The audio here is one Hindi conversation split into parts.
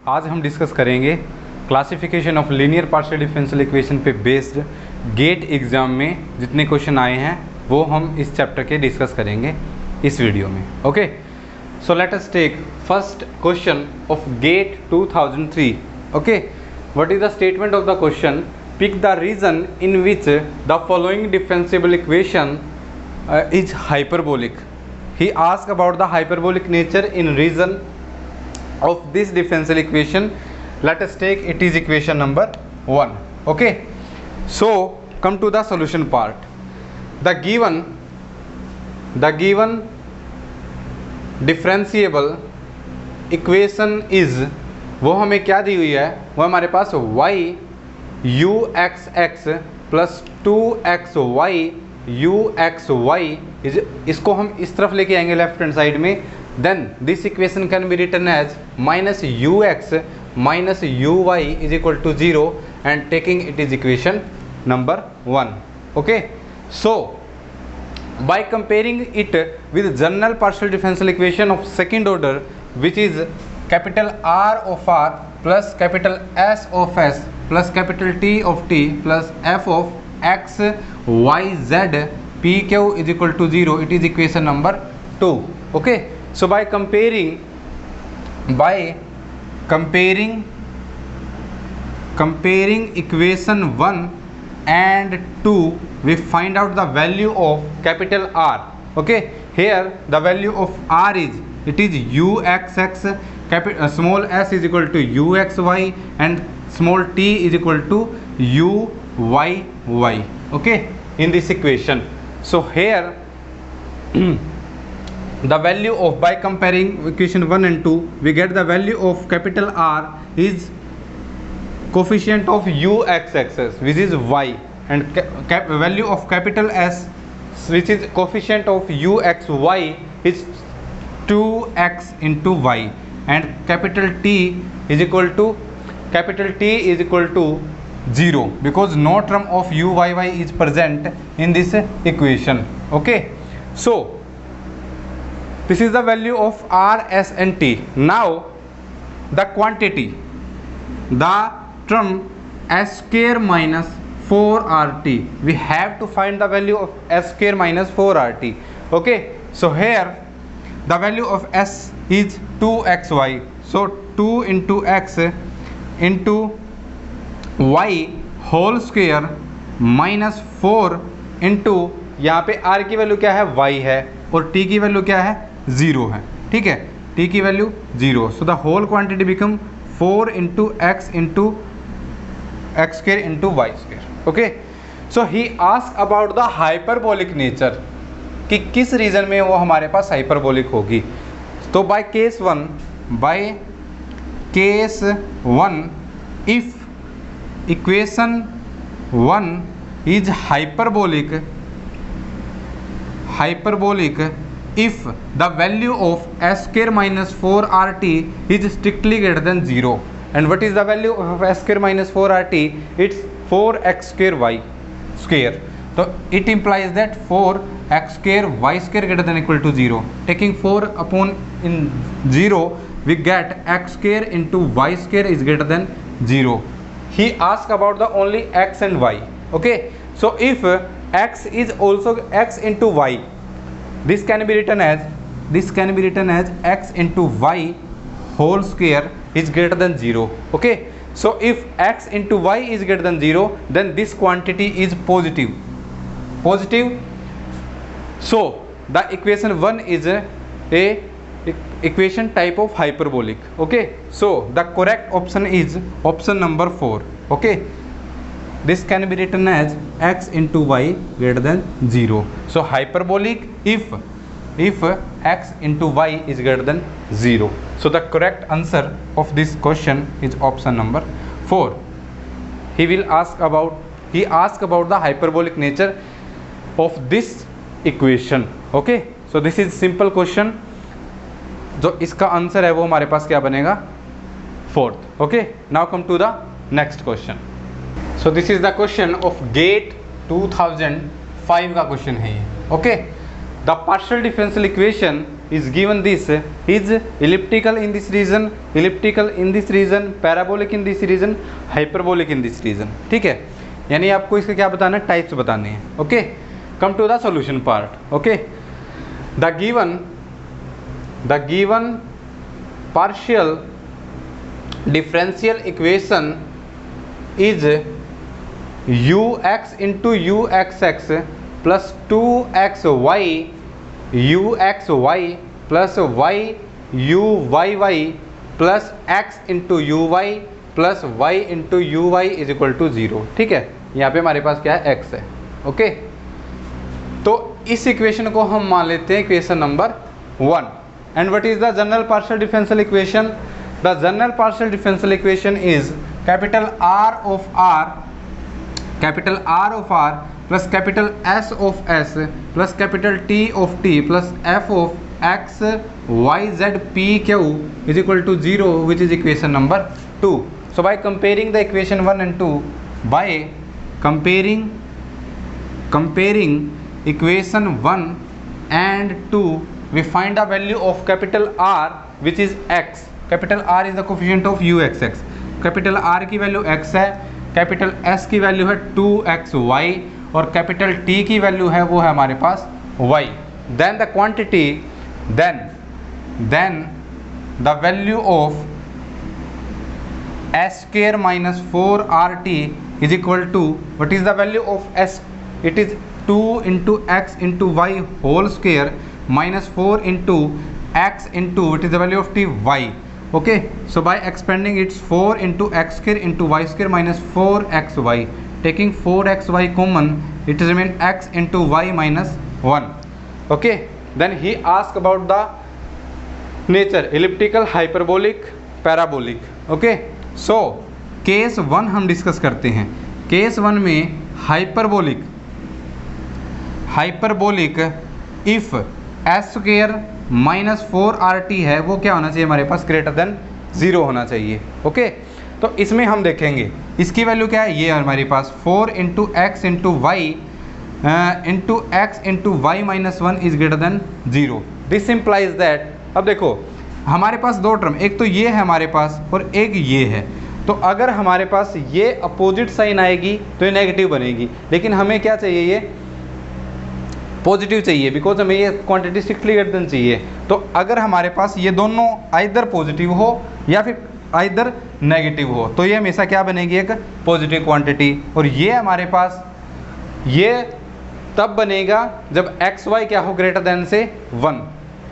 आज हम डिस्कस करेंगे classification of linear partial differential equation पे बेस्ड गेट एग्ज़ाम में जितने क्वेश्चन आए हैं वो हम इस चैप्टर के डिस्कस करेंगे इस वीडियो में। Okay, so let us take first question of GATE 2003। Okay, what is the statement of the question? Pick the region in which the following differential equation is hyperbolic. He asked about the hyperbolic nature in reason of this differential equation. Let us take it is equation number 1. Okay, so come to the solution part. The given differentiable equation is, वो हमें क्या दी हुई है? वो हमारे पास y u x x plus 2xy u x y is, इसको हम इस तरफ लेके आएंगे लेफ्ट हैंड साइड में, then this equation can be written as minus u x minus u y is equal to 0 and taking it is equation number 1. Okay, so by comparing it with general partial differential equation of second order which is capital R of R plus capital S of S plus capital T of T plus F of x y z p q is equal to 0, it is equation number 2. Okay, so by comparing equation 1 and 2 we find out the value of capital R. Okay, here the value of R is, it is u x x, small s is equal to u x y and small t is equal to u y y. Okay, in this equation, so here the value of, by comparing equation 1 and 2 we get the value of capital R is coefficient of u x x which is y, and value of capital S which is coefficient of u x y is 2x into y, and capital T is equal to 0 because no term of u y y is present in this equation. Okay, so this is the value of R, S and T. Now the quantity, the term s square minus 4rt, we have to find the value of s square minus 4rt. Okay, so here the value of s is 2xy, so 2 into x into y whole square minus 4 into, यहाँ पे r की वैल्यू क्या है? y है, और t की वैल्यू क्या है? 0 है. ठीक है, t की value 0, so the whole quantity become 4 into x into x square into y square. Okay, so he ask about the hyperbolic nature, कि किस रीजन में वो हमारे पास हाइपरबोलिक होगी. तो by case 1 if equation 1 is hyperbolic if the value of s square minus 4rt is strictly greater than 0. And what is the value of s square minus 4rt? It's 4x square y square. So it implies that 4x square y square greater than equal to 0. Taking 4 upon in 0 we get x square into y square is greater than 0. He asked about the only x and y. Okay, so if x is also x into y, this can be written as x into y whole square is greater than 0. Okay, so if x into y is greater than 0, then this quantity is positive. So the equation 1 is a equation type of hyperbolic. Okay, so the correct option is option number 4. Okay, this can be written as x into y greater than 0. So hyperbolic if x into y is greater than 0. So the correct answer of this question is option number 4. He asked about the hyperbolic nature of this equation. Okay, so this is simple question. जो इसका आंसर है वो हमारे पास क्या बनेगा? 4th. Okay, now come to the next question. So this is the question of GATE 2005 का क्वेश्चन है ये. ओके, the partial differential equation is given this is elliptical in this region, elliptical in this region, parabolic in this region, hyperbolic in this region. ठीक है, यानी आपको इसके क्या बताना है, टाइप्स बताने हैं. Okay, come to the solution part. Okay, the given partial differential equation is ux into uxx plus 2xy uxy plus y uyy plus x into uy plus y into uy is equal to 0. ठीक है, यहाँ पे हमारे पास क्या है, x है. ओके, तो इस इक्वेशन को हम मान लेते हैं equation number 1. And what is the general partial differential equation? The general partial differential equation is capital R of R plus capital S of S plus capital T of T plus F of X Y Z P Q is equal to 0, which is equation number 2. So by comparing the equation 1 and 2, by comparing equation 1 and 2, we find the value of capital R, which is X. Capital R is the coefficient of uxx. capital R की वैल्यू x है, कैपिटल S की वैल्यू है 2xy और कैपिटल T की वैल्यू है वो है हमारे पास y. Then the quantity, then the value of s square minus 4rt is equal to, what is the value of s? It is 2 into x into y whole square minus 4 into x into, what is the value of t? y. Okay, so by expanding it's 4 into x square into y square minus 4xy, taking 4xy common, it remain x into y minus 1. Okay, then he asked about the nature, elliptical, hyperbolic, parabolic. Okay, so case 1 हम डिस्कस करते हैं. केस 1 में hyperbolic if s square minus 4rt है, वो क्या होना चाहिए हमारे पास, ग्रेटर देन 0 होना चाहिए. ओके, तो इसमें हम देखेंगे इसकी वैल्यू क्या है, ये हमारे पास 4 into x into y into x into y minus 1 is greater than 0. This implies that, अब देखो हमारे पास दो टर्म, एक तो ये है हमारे पास और एक ये है. तो अगर हमारे पास ये अपोजिट साइन आएगी तो ये नेगेटिव बनेगी, लेकिन हमें क्या चाहिए, ये पॉजिटिव चाहिए, बिकॉज हमें ये क्वांटिटी स्ट्रिक्टली ग्रेटर देन चाहिए. तो अगर हमारे पास ये दोनों आइदर पॉजिटिव हो या फिर आइदर नेगेटिव हो तो ये हमेशा क्या बनेगी, एक पॉजिटिव क्वांटिटी. और ये हमारे पास ये तब बनेगा जब एक्स वाई क्या हो, ग्रेटर देन से 1.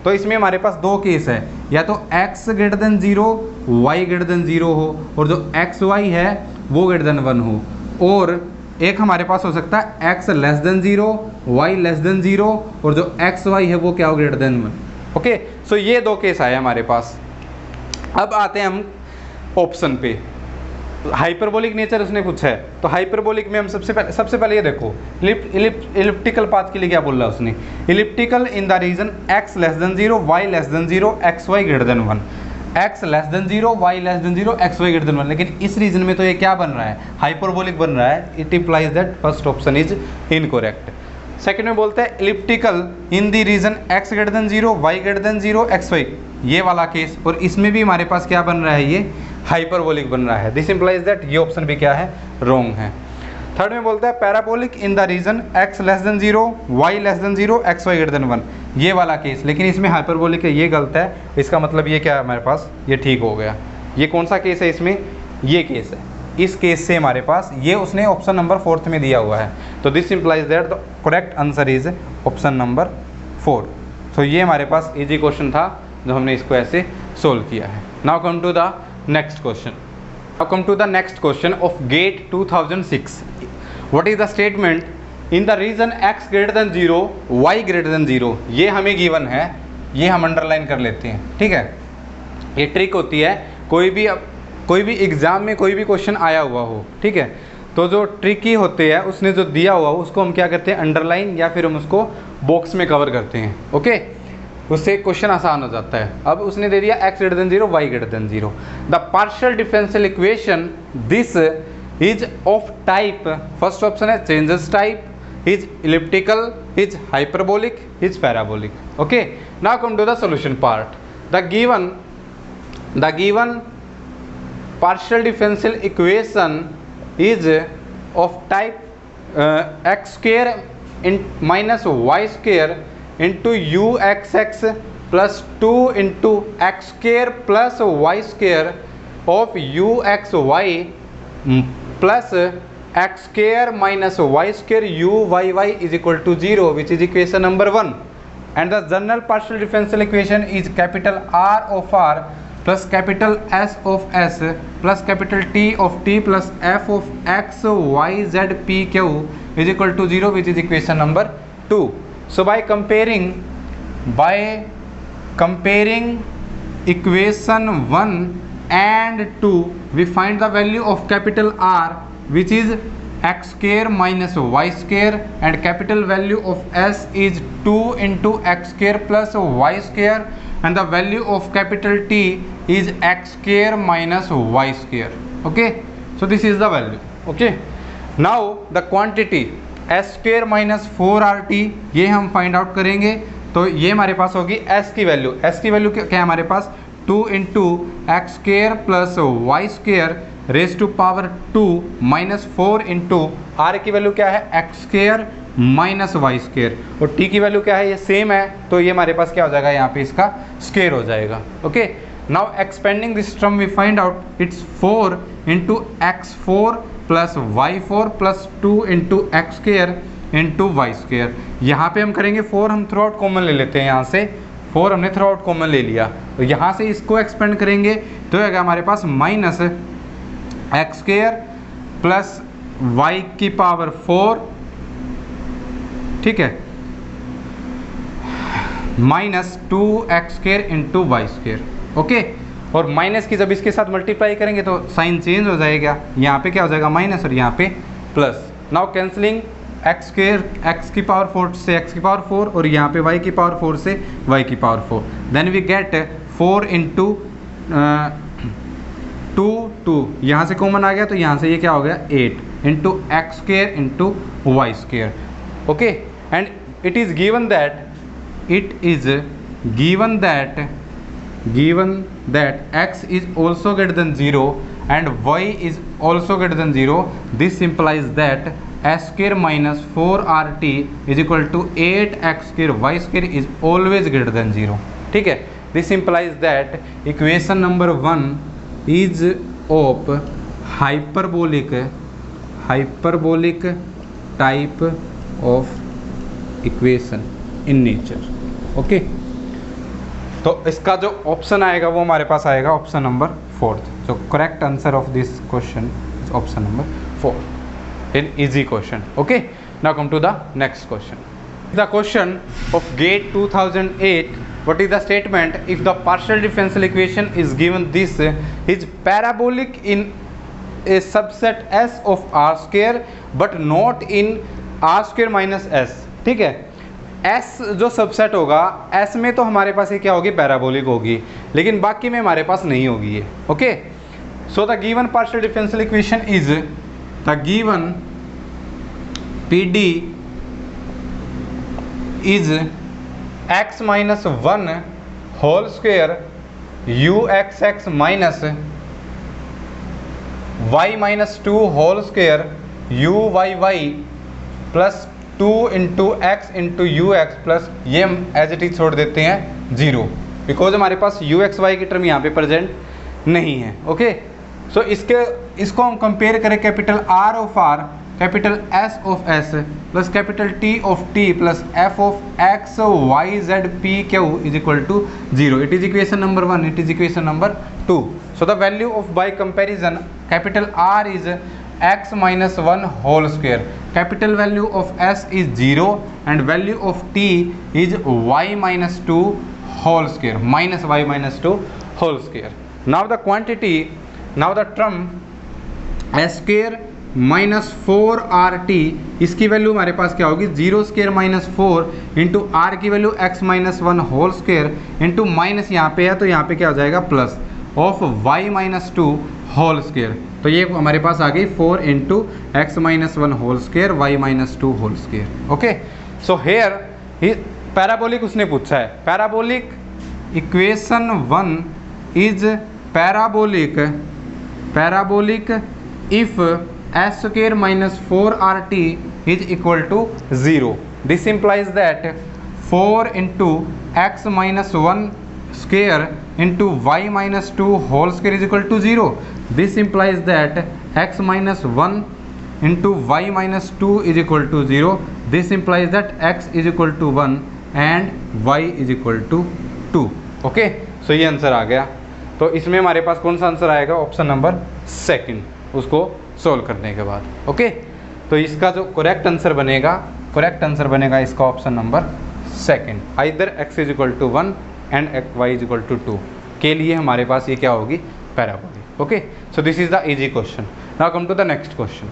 तो इसमें हमारे पास दो केस है, या तो x greater than 0 y greater than 0 हो और जो एक्स वाई है वो ग्रेटर देन 1 हो, और एक हमारे पास हो सकता है x less than 0 y less than 0 और जो एक्स वाई है वो क्या हो, ग्रेटर देन 1. ओके, सो ये दो केस आए हमारे पास. अब आते हैं हम ऑप्शन पे. हाइपरबोलिक नेचर उसने पूछा है, तो हाइपरबोलिक में हम सबसे पहले ये देखो इलिप्टिकल पाथ के लिए क्या बोल रहा है उसने, elliptical in the region x less than 0 y less than 0 x y greater than 1. x less than 0 y less than 0 x y greater than 1, लेकिन इस रीजन में तो ये क्या बन रहा है, हाइपरबोलिक बन रहा है. It implies that first option is incorrect. Second में बोलते हैं elliptical in the region x greater than 0 y greater than 0 x y, ये वाला केस, और इसमें भी हमारे पास क्या बन रहा है, ये हाइपरबोलिक बन रहा है. दिस इंप्लाइज दैट ये ऑप्शन भी क्या है, रॉन्ग है. थर्ड में बोलता है parabolic in the region x less than 0 y less than 0 x y greater than 1, ये वाला केस, लेकिन इसमें हाइपरबोलिक है, ये गलत है. इसका मतलब ये क्या है हमारे पास, ये ठीक हो गया. ये कौन सा केस है, इसमें ये केस है. इस केस से हमारे पास ये उसने ऑप्शन नंबर 4 में दिया हुआ है, तो this implies that the correct answer is option number 4. तो ये हमारे पास इजी क्वेश्चन था जो हमने इसको ऐसे सोल्व किया है. Now come to the next question. Now come to the next question of GATE 2006. What is the statement in the region x greater than 0 y greater than 0? ये हमें गिवन है, ये हम अंडरलाइन कर लेते हैं. ठीक है, ये ट्रिक होती है, कोई भी एग्जाम में कोई भी क्वेश्चन आया हुआ हो, ठीक है, तो जो ट्रिकी होते हैं उसने जो दिया हुआ उसको हम क्या करते हैं, अंडरलाइन, या फिर हम उसको बॉक्स में कवर करते हैं. ओके, उससे क्वेश्चन आसान हो जाता है. अब उसने दे दिया x greater than 0 y greater than 0. The partial differential equation this is of type, first option है changes type, is elliptical, is hyperbolic, is parabolic. Okay, now come to the solution part. The given partial differential equation is of type x square minus y square into uxx plus 2 into x square plus y square of uxy plus x square minus y square uyy is equal to 0, which is equation number 1. And the general partial differential equation is capital R of R plus capital S of S plus capital T of T plus f of x y z p q is equal to 0, which is equation number 2. So by comparing equation 1 and 2, we find the value of capital R, which is x square minus y square, and capital value of S is 2 into x square plus y square, and the value of capital T is x square minus y square. Okay, so this is the value. Okay, now the quantity s square minus 4rt ये हम फाइंड आउट करेंगे. तो ये हमारे पास होगी s की वैल्यू. s की वैल्यू क्या है हमारे पास? 2 into x square plus y square raise to power 2 minus 4 into R की वैल्यू क्या है? X square minus y square, और टी की वैल्यू क्या है? ये सेम है, तो ये हमारे पास क्या हो जाएगा? यहाँ पे इसका स्क्वायर हो जाएगा. Okay, now expanding this term we find out it's 4 into x 4 plus y 4 plus 2 into x square into y square. यहाँ पे हम करेंगे 4, हम थ्रू आउट कॉमन ले लेते हैं. यहाँ से 4 हमने थ्रू आउट कॉमन ले लिया, तो यहाँ से इसको एक्सपेंड करेंगे तो आएगा हमारे पास minus x square plus y की पावर 4, ठीक है, minus 2 x square into y square. Okay, और माइनस की जब इसके साथ मल्टीप्लाई करेंगे तो साइन चेंज हो जाएगा. यहाँ पे क्या हो जाएगा? माइनस, और यहाँ पे plus. Now cancelling x square x की पावर 4 से एक्स की पावर 4, और यहाँ पे वाई की पावर 4 से वाई की power 4. Then we get 4 into 2 यहाँ से कॉमन आ गया, तो यहाँ से ये क्या हो गया? 8 into x square into y square. Okay, and it is given that x is also greater than 0 and y is also greater than 0. This implies that s square minus 4rt is equal to 8x square y square is always greater than 0. ठीक है, this implies that equation number 1 is of hyperbolic type of equation in nature. Okay, तो इसका जो ऑप्शन आएगा वो हमारे पास आएगा option number 4. So correct answer of this question is option number 4 in easy question. Okay, now come to the next question. The question of GATE 2008. what is the statement? If the partial differential equation is given this is parabolic in a subset S of r square but not in r square minus s. ठीक है, S जो सबसेट होगा, S में तो हमारे पास ये क्या होगी? पैराबोलिक होगी, लेकिन बाकी में हमारे पास नहीं होगी ये. Okay, so the given partial differential equation is the given PD is x minus 1 whole square uxx minus y minus 2 whole square uyy plus 2 into x into u x plus ये हम एज इट इज छोड़ देते हैं 0, बिकॉज हमारे पास यू एक्स वाई की टर्म यहाँ पे प्रेजेंट नहीं है. ओके, सो इसको हम कंपेयर करें capital R of R, capital S of S plus capital T of T plus F of X Y Z P Q is equal to 0. It is equation number 1, it is equation number 2. So the value of by comparison capital R is x minus 1 whole square, capital value of s is 0 and value of t is y minus 2 whole square, minus y minus 2 whole square. Now the quantity, now the term s square minus 4rt, इसकी वैल्यू हमारे पास क्या होगी? 0 square minus 4 इंटू r की value x minus 1 whole square into minus यहाँ पे है तो यहाँ पे क्या हो जाएगा? Plus of y minus 2 whole square. तो ये हमारे पास आ गई 4 into x minus 1 whole square y minus 2 whole square. Okay, so here parabolic उसने पूछा है। Parabolic equation 1 is parabolic if s square minus 4RT is equal to 0। This implies that 4 into x minus 1 square into y minus 2 whole square is equal to 0. This implies that x minus 1 into y minus 2 is equal to 0. This implies that x is equal to 1 and y is equal to 2. Okay, सो ये आंसर आ गया। तो इसमें हमारे पास कौन सा आंसर आएगा? ऑप्शन नंबर सेकंड, उसको सोल्व करने के बाद। ओके, तो इसका जो करेक्ट आंसर बनेगा इसका option number second, either x is equal to 1 and y is equal to 2 के लिए हमारे पास ये क्या होगी? Parabolic. Okay, so this is the easy question. Now come to the next question.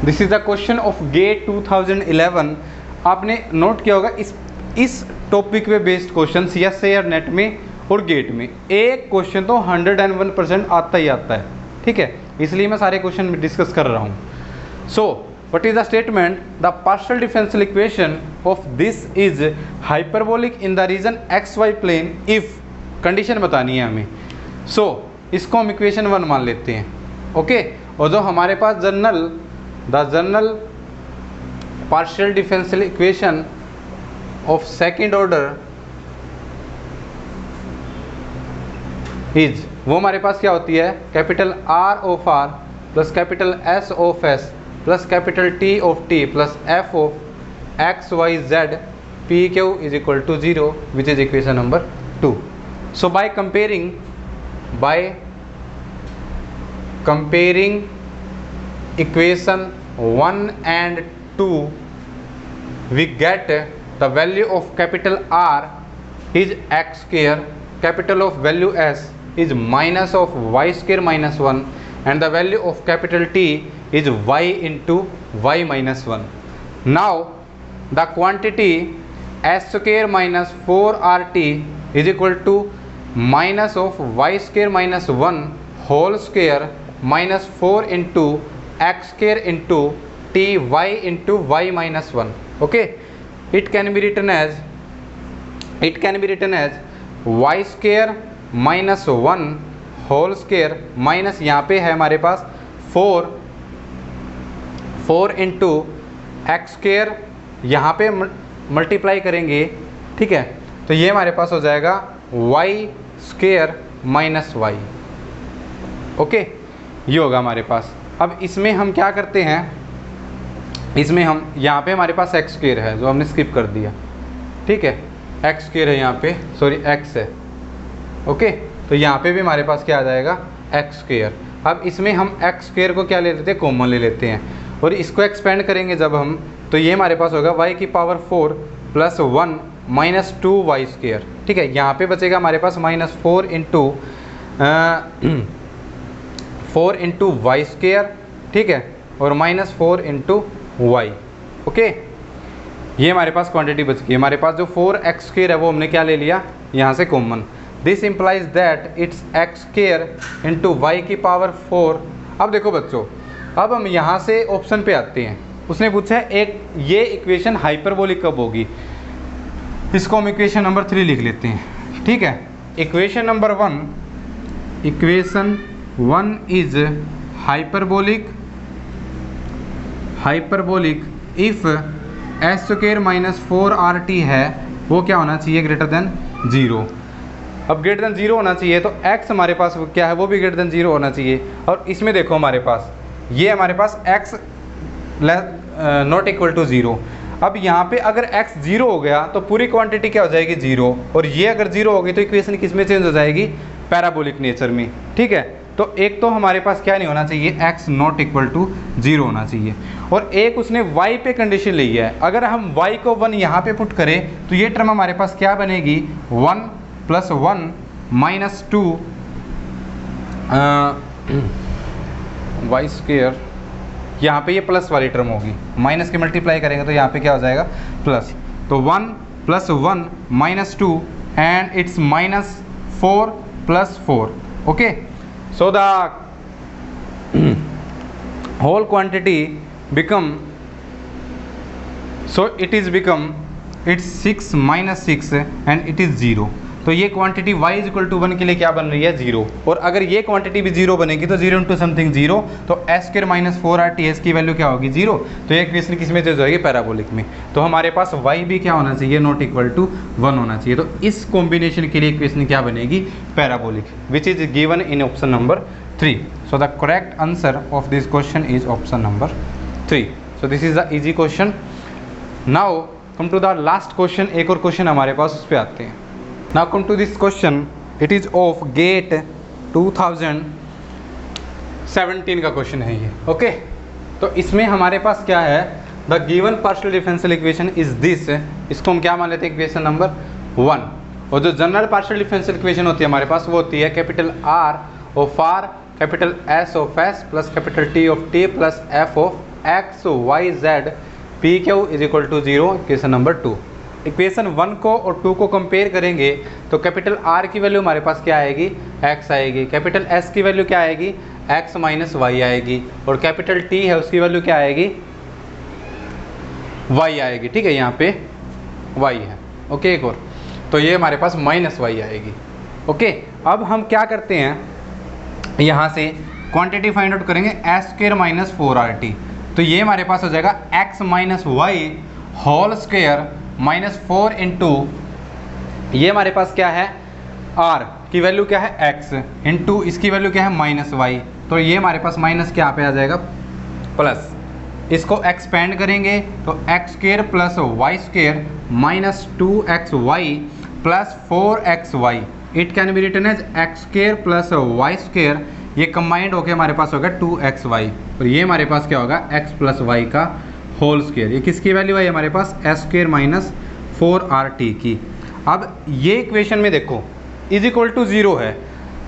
This is the question of GATE 2011। आपने नोट किया होगा इस टॉपिक पे बेस्ड क्वेश्चन सीएसए और नेट में और गेट में एक क्वेश्चन तो 101% आता ही आता है। ठीक है, इसलिए मैं सारे क्वेश्चन डिस्कस कर रहा हूँ। सो what is the statement? The partial differential equation of this is hyperbolic in the region xy plane if condition बतानी है हमें। सो इसको हम इक्वेशन 1 मान लेते हैं। ओके, और जो हमारे पास general partial differential equation of second order is, वो हमारे पास क्या होती है? Capital R of R plus capital S of S plus capital T of T plus F of X Y Z P Q is equal to 0 which is equation number 2। So by comparing equation 1 and 2 we get the value of capital R is x square, capital of value S is minus of y square minus 1 and the value of capital T is y into y minus 1. Now the quantity s square minus 4RT is equal to minus of y square minus 1 whole square minus 4 into x square into t y into y minus 1. Okay, it can be written as y square minus 1 whole square minus यहाँ पे है हमारे पास 4 इंटू एक्स स्क्वायर, यहाँ पे मल्टीप्लाई करेंगे। ठीक है, तो ये हमारे पास हो जाएगा y square minus y. Okay, ये होगा हमारे पास। अब इसमें हम क्या करते हैं, इसमें हम यहाँ पे हमारे पास एक्स स्क्वायर है जो हमने स्किप कर दिया। ठीक है, एक्स स्क्वायर है यहाँ पे, सॉरी एक्स है। ओके, तो यहाँ पे भी हमारे पास क्या आ जाएगा? X square. अब इसमें हम एक्स स्क्वायर को क्या ले लेते हैं? कॉमन ले लेते हैं और इसको एक्सपेंड करेंगे जब हम, तो ये हमारे पास होगा y की power 4 plus 1 minus 2y square. ठीक है, यहाँ पे बचेगा हमारे पास माइनस 4 इंटू वाई स्क्वायर। ठीक है, और माइनस 4 इंटू वाई। ओके, ये हमारे पास क्वांटिटी बच गई। हमारे पास जो 4x स्क्वायर है वो हमने क्या ले लिया? यहाँ से common. This implies that it's x square into y की पावर 4। अब देखो बच्चों, अब हम यहाँ से ऑप्शन पे आते हैं। उसने पूछा है एक ये इक्वेशन हाइपरबोलिक कब होगी, इसको हम इक्वेशन नंबर 3 लिख लेते हैं। ठीक है, equation number 1 is hyperbolic if s square minus 4RT है, वो क्या होना चाहिए? Greater than 0। अब ग्रेटर देन 0 होना चाहिए तो x हमारे पास क्या है? वो भी ग्रेटर देन 0 होना चाहिए। और इसमें देखो हमारे पास ये हमारे पास x नॉट इक्वल टू 0। अब यहाँ पे अगर x 0 हो गया तो पूरी क्वांटिटी क्या हो जाएगी? 0। और ये अगर 0 होगी तो इक्वेशन किस में चेंज हो जाएगी? पैराबोलिक नेचर में। ठीक है, तो एक तो हमारे पास क्या नहीं होना चाहिए? x नॉट इक्वल टू 0 होना चाहिए। और एक उसने y पे कंडीशन ली है, अगर हम y को 1 यहाँ पे पुट करें तो ये टर्म हमारे पास क्या बनेगी? 1 प्लस 1 माइनस 2 वाई स्क्वायर, यहाँ पे ये प्लस वाली टर्म होगी, माइनस की मल्टीप्लाई करेंगे तो यहाँ पे क्या हो जाएगा? प्लस। तो 1 plus 1 minus 2 and it's minus 4 plus 4। Okay, so the whole quantity become, so it is become, it's 6 minus 6 and it is 0. तो ये quantity y is equal to 1 के लिए क्या बन रही है 0, और अगर ये क्वांटिटी भी 0 बनेगी तो 0 इंटू समथिंग 0, तो s square minus 4r ts की वैल्यू क्या होगी 0. तो ये इक्वेशन किस में चेंज होगी, पैराबोलिक में. तो हमारे पास y भी क्या होना चाहिए, नॉट इक्वल टू 1 होना चाहिए. तो इस कॉम्बिनेशन के लिए इक्वेशन क्या बनेगी, parabolic, which is given in option number 3. So the correct answer of this question is option number 3. So this is the easy question. Now come to the last question. एक और क्वेश्चन हमारे पास उस पर आते हैं. Now come to this question. It is of GATE 2017 का क्वेश्चन है ये. ओके, तो इसमें हमारे पास क्या है, the given partial differential equation is this. इसको हम क्या मान लेते हैं, इक्वेशन नंबर 1. और जो जनरल पार्शियल डिफरेंशियल इक्वेशन होती है हमारे पास वो होती है capital R of R, capital S of S plus capital T of T plus F of X Y Z P Q is equal to 0. Equation number 2. Equation 1 को और 2 को कंपेयर करेंगे तो कैपिटल R की वैल्यू हमारे पास क्या आएगी, x आएगी. कैपिटल S की वैल्यू क्या आएगी, x माइनस y आएगी. और कैपिटल T है उसकी वैल्यू क्या आएगी, y आएगी. ठीक है, यहाँ पे y है. ओके, एक और, तो ये हमारे पास माइनस y आएगी. ओके, अब हम क्या करते हैं, यहाँ से क्वांटिटी फाइंड आउट करेंगे s स्क्वायर माइनस 4rt. तो ये हमारे पास हो जाएगा x minus y whole square minus 4 into, ये हमारे पास क्या है, r की वैल्यू क्या है x इंटू इसकी वैल्यू क्या है माइनस y. तो ये हमारे पास माइनस क्या पे आ जाएगा प्लस. इसको एक्सपेंड करेंगे तो x square plus y square minus 2xy plus 4xy. It can be written as x square plus y square. ये कंबाइंड होकर हमारे पास होगा 2xy, और ये हमारे पास क्या होगा x प्लस वाई का होल स्क्वायर. ये किसकी वैल्यू है हमारे पास, एस स्क्वायर माइनस 4rt की. अब ये इक्वेशन में देखो इज इक्वल टू 0 है,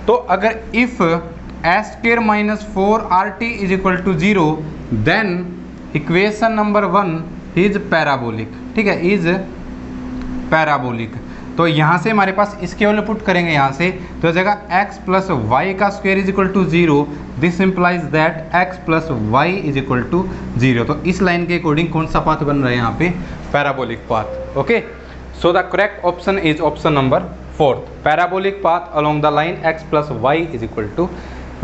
तो अगर if s square minus 4rt is equal to 0 then equation number 1 is parabolic. ठीक है, इज पैराबोलिक. तो यहाँ से हमारे पास इसके वैल्यू पुट करेंगे यहाँ से, तो हो जाएगा x प्लस वाई का square is equal to 0. This implies that x plus y is equal to 0. तो इस लाइन के अकॉर्डिंग कौन सा पाथ बन रहा है यहाँ पे, parabolic path. Okay, so the correct option is option number 4, parabolic path along the line x plus y is equal to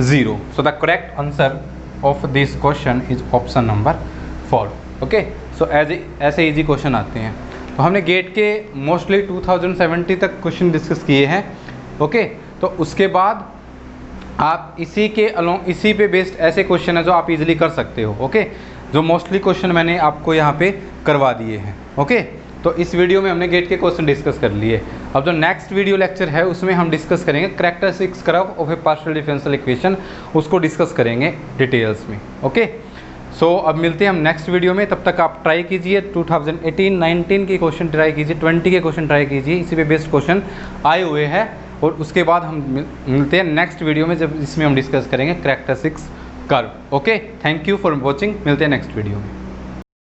0. So the correct answer of this question is option number 4. Okay, so ऐसे इजी क्वेश्चन आते हैं. तो हमने गेट के मोस्टली 2070 तक क्वेश्चन डिस्कस किए हैं. ओके, तो उसके बाद आप इसी के अलोंग इसी पे बेस्ड ऐसे क्वेश्चन है जो आप इजीली कर सकते हो. ओके, जो मोस्टली क्वेश्चन मैंने आपको यहाँ पे करवा दिए हैं. ओके, तो इस वीडियो में हमने गेट के क्वेश्चन डिस्कस कर लिए. अब जो नेक्स्ट वीडियो लेक्चर है उसमें हम डिस्कस करेंगे characteristics curve of A partial differential equation, उसको डिस्कस करेंगे डिटेल्स में. ओके, सो अब मिलते हैं हम नेक्स्ट वीडियो में. तब तक आप ट्राई कीजिए 2018-19 के क्वेश्चन ट्राई कीजिए, 20 के क्वेश्चन ट्राई कीजिए, इसी पे बेस्ड क्वेश्चन आए हुए हैं. और उसके बाद हम मिलते हैं नेक्स्ट वीडियो में जब इसमें हम डिस्कस करेंगे characteristics curve. Okay, thank you for watching. मिलते हैं नेक्स्ट वीडियो में.